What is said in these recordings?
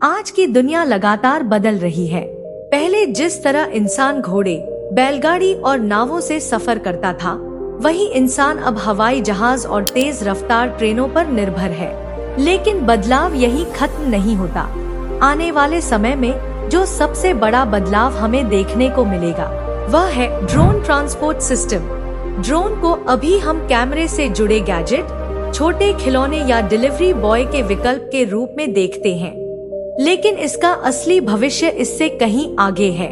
आज की दुनिया लगातार बदल रही है। पहले जिस तरह इंसान घोड़े, बैलगाड़ी और नावों से सफर करता था, वही इंसान अब हवाई जहाज और तेज रफ्तार ट्रेनों पर निर्भर है। लेकिन बदलाव यही खत्म नहीं होता। आने वाले समय में जो सबसे बड़ा बदलाव हमें देखने को मिलेगा वह है ड्रोन ट्रांसपोर्ट सिस्टम। ड्रोन को अभी हम कैमरे से जुड़े गैजेट, छोटे खिलौने या डिलीवरी बॉय के विकल्प के रूप में देखते हैं, लेकिन इसका असली भविष्य इससे कहीं आगे है।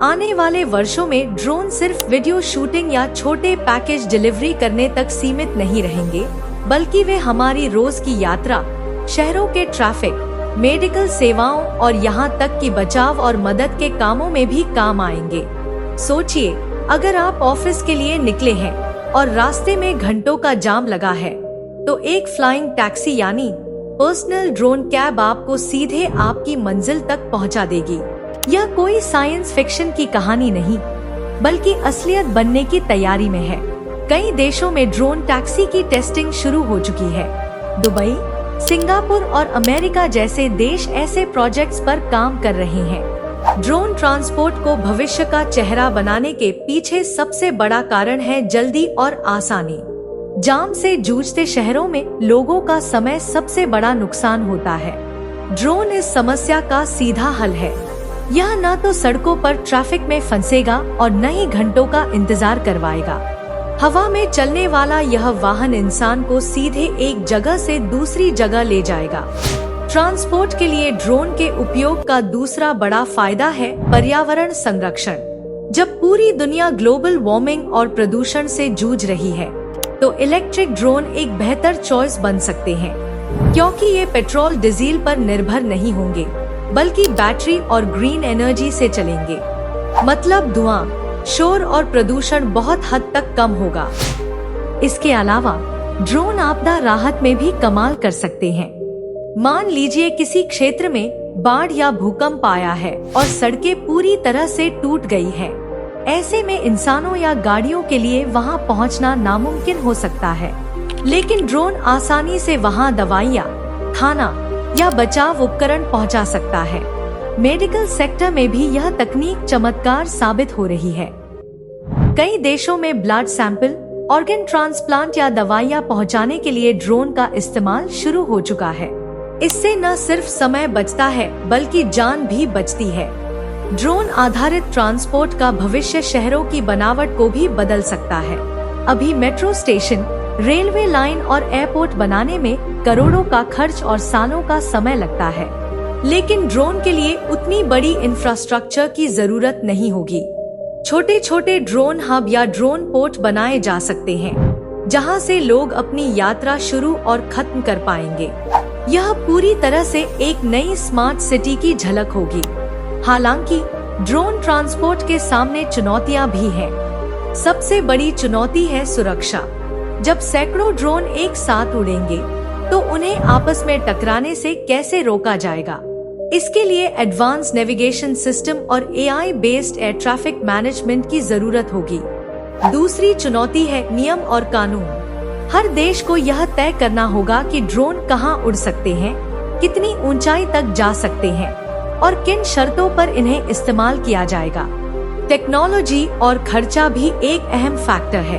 आने वाले वर्षों में ड्रोन सिर्फ वीडियो शूटिंग या छोटे पैकेज डिलीवरी करने तक सीमित नहीं रहेंगे, बल्कि वे हमारी रोज की यात्रा, शहरों के ट्रैफिक, मेडिकल सेवाओं और यहाँ तक कि बचाव और मदद के कामों में भी काम आएंगे। सोचिए, अगर आप ऑफिस के लिए निकले हैं और रास्ते में घंटों का जाम लगा है, तो एक फ्लाइंग टैक्सी यानी पर्सनल ड्रोन कैब आपको सीधे आपकी मंजिल तक पहुंचा देगी। यह कोई साइंस फिक्शन की कहानी नहीं, बल्कि असलियत बनने की तैयारी में है। कई देशों में ड्रोन टैक्सी की टेस्टिंग शुरू हो चुकी है। दुबई, सिंगापुर और अमेरिका जैसे देश ऐसे प्रोजेक्ट्स पर काम कर रहे हैं। ड्रोन ट्रांसपोर्ट को भविष्य का चेहरा बनाने के पीछे सबसे बड़ा कारण है जल्दी और आसानी। जाम से जूझते शहरों में लोगों का समय सबसे बड़ा नुकसान होता है। ड्रोन इस समस्या का सीधा हल है। यह न तो सड़कों पर ट्रैफिक में फंसेगा और न ही घंटों का इंतजार करवाएगा। हवा में चलने वाला यह वाहन इंसान को सीधे एक जगह से दूसरी जगह ले जाएगा। ट्रांसपोर्ट के लिए ड्रोन के उपयोग का दूसरा बड़ा फायदा है पर्यावरण संरक्षण। जब पूरी दुनिया ग्लोबल वार्मिंग और प्रदूषण से जूझ रही है, तो इलेक्ट्रिक ड्रोन एक बेहतर चॉइस बन सकते हैं, क्योंकि ये पेट्रोल डीजल पर निर्भर नहीं होंगे, बल्कि बैटरी और ग्रीन एनर्जी से चलेंगे। मतलब धुआं, शोर और प्रदूषण बहुत हद तक कम होगा। इसके अलावा ड्रोन आपदा राहत में भी कमाल कर सकते हैं। मान लीजिए किसी क्षेत्र में बाढ़ या भूकंप आया है और सड़कें पूरी तरह से टूट गई है। ऐसे में इंसानों या गाड़ियों के लिए वहां पहुंचना नामुमकिन हो सकता है, लेकिन ड्रोन आसानी से वहां दवाइयां, खाना या बचाव उपकरण पहुंचा सकता है। मेडिकल सेक्टर में भी यह तकनीक चमत्कार साबित हो रही है। कई देशों में ब्लड सैंपल, ऑर्गन ट्रांसप्लांट या दवाइयां पहुंचाने के लिए ड्रोन का इस्तेमाल शुरू हो चुका है। इससे न सिर्फ समय बचता है, बल्कि जान भी बचती है। ड्रोन आधारित ट्रांसपोर्ट का भविष्य शहरों की बनावट को भी बदल सकता है। अभी मेट्रो स्टेशन, रेलवे लाइन और एयरपोर्ट बनाने में करोड़ों का खर्च और सालों का समय लगता है, लेकिन ड्रोन के लिए उतनी बड़ी इंफ्रास्ट्रक्चर की जरूरत नहीं होगी। छोटे छोटे ड्रोन हब या ड्रोन पोर्ट बनाए जा सकते हैं, जहां से लोग अपनी यात्रा शुरू और खत्म कर पाएंगे। यह पूरी तरह से एक नई स्मार्ट सिटी की झलक होगी। हालांकि ड्रोन ट्रांसपोर्ट के सामने चुनौतियां भी हैं। सबसे बड़ी चुनौती है सुरक्षा। जब सैकड़ों ड्रोन एक साथ उड़ेंगे, तो उन्हें आपस में टकराने से कैसे रोका जाएगा? इसके लिए एडवांस नेविगेशन सिस्टम और AI based air traffic management की जरूरत होगी। दूसरी चुनौती है नियम और कानून। हर देश को यह तय करना होगा कि ड्रोन कहां उड़ सकते हैं, कितनी ऊंचाई तक जा सकते हैं और किन शर्तों पर इन्हें इस्तेमाल किया जाएगा। टेक्नोलॉजी और खर्चा भी एक अहम फैक्टर है।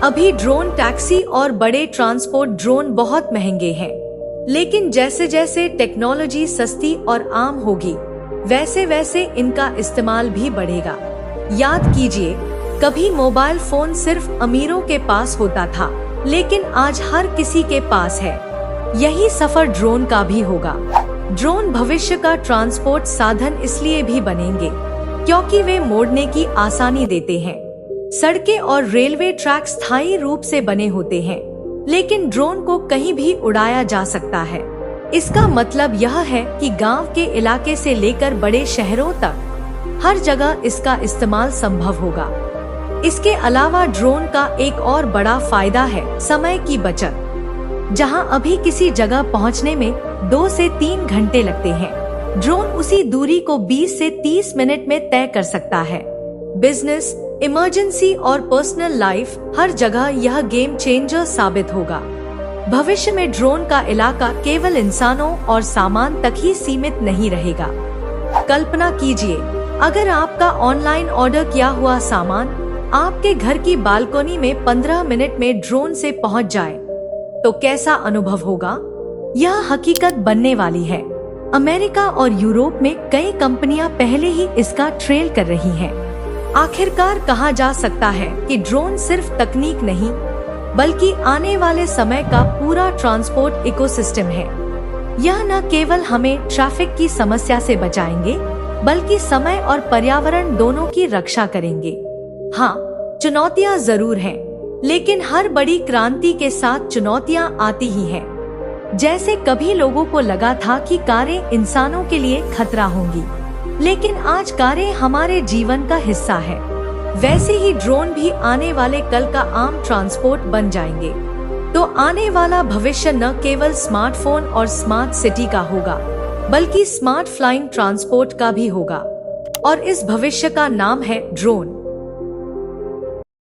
अभी ड्रोन टैक्सी और बड़े ट्रांसपोर्ट ड्रोन बहुत महंगे हैं, लेकिन जैसे जैसे टेक्नोलॉजी सस्ती और आम होगी, वैसे वैसे इनका इस्तेमाल भी बढ़ेगा। याद कीजिए, कभी मोबाइल फोन सिर्फ अमीरों के पास होता था, लेकिन आज हर किसी के पास है। यही सफर ड्रोन का भी होगा। ड्रोन भविष्य का ट्रांसपोर्ट साधन इसलिए भी बनेंगे क्योंकि वे मोड़ने की आसानी देते हैं। सड़कें और रेलवे ट्रैक स्थायी रूप से बने होते हैं, लेकिन ड्रोन को कहीं भी उड़ाया जा सकता है। इसका मतलब यह है कि गांव के इलाके से लेकर बड़े शहरों तक हर जगह इसका इस्तेमाल संभव होगा। इसके अलावा ड्रोन का एक और बड़ा फायदा है समय की बचत। जहां अभी किसी जगह पहुंचने में 2 से 3 घंटे लगते हैं, ड्रोन उसी दूरी को 20 से 30 मिनट में तय कर सकता है। बिजनेस, इमरजेंसी और पर्सनल लाइफ, हर जगह यह गेम चेंजर साबित होगा। भविष्य में ड्रोन का इलाका केवल इंसानों और सामान तक ही सीमित नहीं रहेगा। कल्पना कीजिए, अगर आपका ऑनलाइन ऑर्डर किया हुआ सामान आपके घर की बालकोनी में 15 मिनट में ड्रोन से पहुंच जाए, तो कैसा अनुभव होगा? यह हकीकत बनने वाली है। अमेरिका और यूरोप में कई कंपनियां पहले ही इसका ट्रेल कर रही हैं। आखिरकार कहा जा सकता है कि ड्रोन सिर्फ तकनीक नहीं, बल्कि आने वाले समय का पूरा ट्रांसपोर्ट इकोसिस्टम है। यह न केवल हमें ट्रैफिक की समस्या से बचाएंगे, बल्कि समय और पर्यावरण दोनों की रक्षा करेंगे। हाँ, चुनौतियाँ जरूर हैं, लेकिन हर बड़ी क्रांति के साथ चुनौतियाँ आती ही हैं। जैसे कभी लोगों को लगा था कि कारें इंसानों के लिए खतरा होंगी, लेकिन आज कारें हमारे जीवन का हिस्सा है। वैसे ही ड्रोन भी आने वाले कल का आम ट्रांसपोर्ट बन जाएंगे। तो आने वाला भविष्य न केवल स्मार्टफोन और स्मार्ट सिटी का होगा, बल्कि स्मार्ट फ्लाइंग ट्रांसपोर्ट का भी होगा। और इस भविष्य का नाम है ड्रोन।